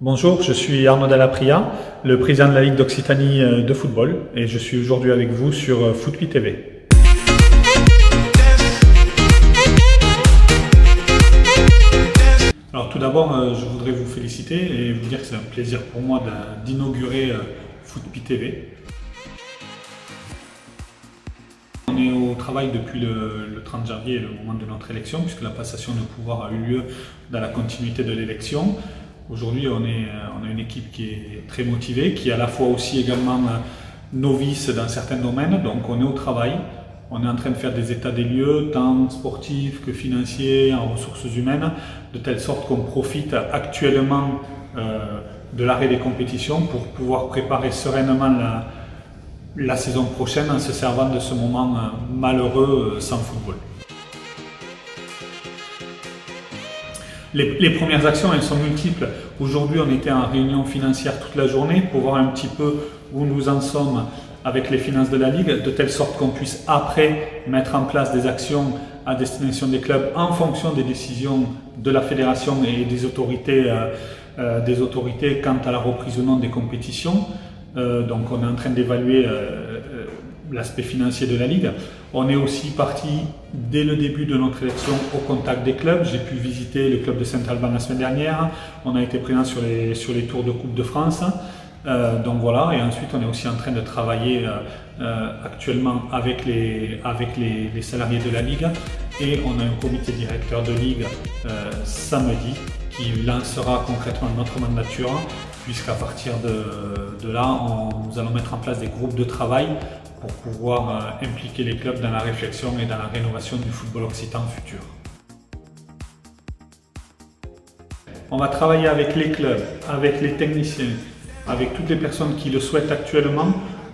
Bonjour, je suis Arnaud Dallapria, le président de la Ligue d'Occitanie de football et je suis aujourd'hui avec vous sur Footpi TV. Alors tout d'abord, je voudrais vous féliciter et vous dire que c'est un plaisir pour moi d'inaugurer Footpi TV. On est au travail depuis le 30 janvier, le moment de notre élection, puisque la passation de pouvoir a eu lieu dans la continuité de l'élection. Aujourd'hui, on a une équipe qui est très motivée, qui est à la fois aussi également novice dans certains domaines. Donc on est au travail, on est en train de faire des états des lieux, tant sportifs que financiers, en ressources humaines, de telle sorte qu'on profite actuellement de l'arrêt des compétitions pour pouvoir préparer sereinement la saison prochaine en se servant de ce moment malheureux sans football. Les premières actions, elles sont multiples. Aujourd'hui, on était en réunion financière toute la journée pour voir un petit peu où nous en sommes avec les finances de la Ligue, de telle sorte qu'on puisse après mettre en place des actions à destination des clubs en fonction des décisions de la fédération et des autorités quant à la reprise ou non des compétitions. Donc on est en train d'évaluer l'aspect financier de la Ligue. On est aussi parti dès le début de notre élection au contact des clubs. J'ai pu visiter le club de Saint-Alban la semaine dernière. On a été présent sur les tours de Coupe de France. Donc voilà, et ensuite on est aussi en train de travailler actuellement avec les salariés de la Ligue. Et on a un comité directeur de Ligue samedi qui lancera concrètement notre mandature, puisqu'à partir de là, nous allons mettre en place des groupes de travail pour pouvoir impliquer les clubs dans la réflexion et dans la rénovation du football occitan futur. On va travailler avec les clubs, avec les techniciens, avec toutes les personnes qui le souhaitent actuellement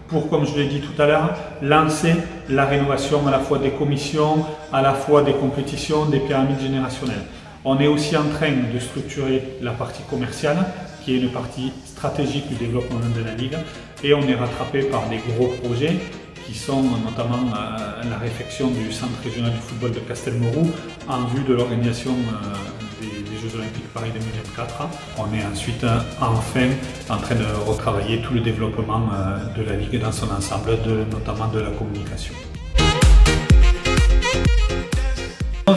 pour, comme je l'ai dit tout à l'heure, lancer la rénovation à la fois des commissions, à la fois des compétitions, des pyramides générationnelles. On est aussi en train de structurer la partie commerciale, qui est une partie stratégique du développement de la Ligue, et on est rattrapé par des gros projets qui sont notamment la réfection du centre régional du football de Castelmourou en vue de l'organisation des Jeux Olympiques Paris 2024. On est ensuite enfin en train de retravailler tout le développement de la Ligue dans son ensemble, notamment de la communication.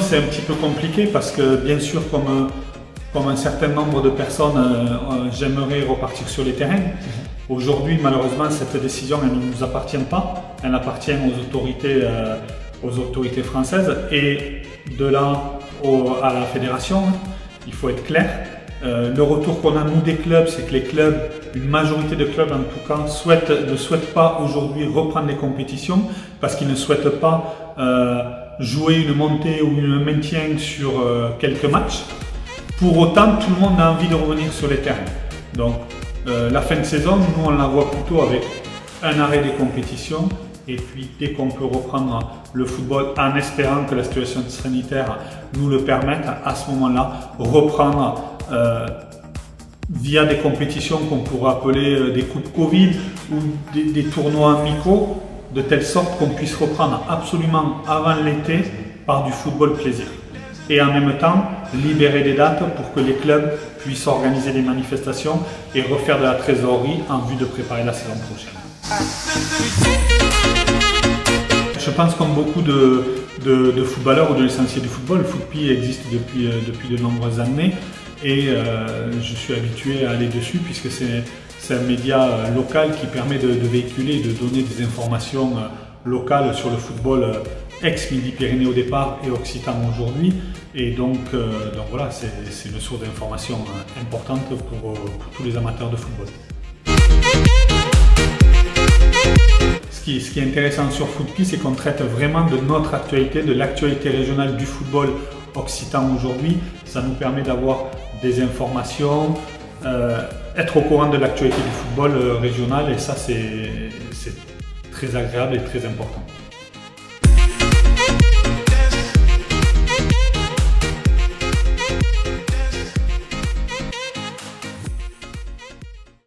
C'est un petit peu compliqué parce que bien sûr, comme un certain nombre de personnes, j'aimerais repartir sur les terrains. Aujourd'hui, malheureusement, cette décision elle ne nous appartient pas. Elle appartient aux autorités françaises et de là à la fédération. Il faut être clair. Le retour qu'on a nous des clubs, c'est que les clubs, une majorité de clubs en tout cas, ne souhaitent pas aujourd'hui reprendre les compétitions parce qu'ils ne souhaitent pas jouer une montée ou un maintien sur quelques matchs. Pour autant, tout le monde a envie de revenir sur les terrains. Donc, la fin de saison, nous, on la voit plutôt avec un arrêt des compétitions. Et puis, dès qu'on peut reprendre le football, en espérant que la situation sanitaire nous le permette, à ce moment-là, reprendre via des compétitions qu'on pourrait appeler des coupes Covid ou des tournois amicaux, de telle sorte qu'on puisse reprendre absolument avant l'été par du football plaisir. Et en même temps, libérer des dates pour que les clubs puissent organiser des manifestations et refaire de la trésorerie en vue de préparer la saison prochaine. Je pense comme beaucoup de footballeurs ou de licenciés du football, Footpi existe depuis de nombreuses années et je suis habitué à aller dessus puisque c'est un média local qui permet de véhiculer et de donner des informations locales sur le football ex-Midi-Pyrénées au départ et occitan aujourd'hui. Et donc voilà, c'est une source d'information importante pour tous les amateurs de football. Ce qui est intéressant sur Footpi, c'est qu'on traite vraiment de notre actualité, de l'actualité régionale du football occitan aujourd'hui. Ça nous permet d'avoir des informations, être au courant de l'actualité du football régional et ça c'est très agréable et très important.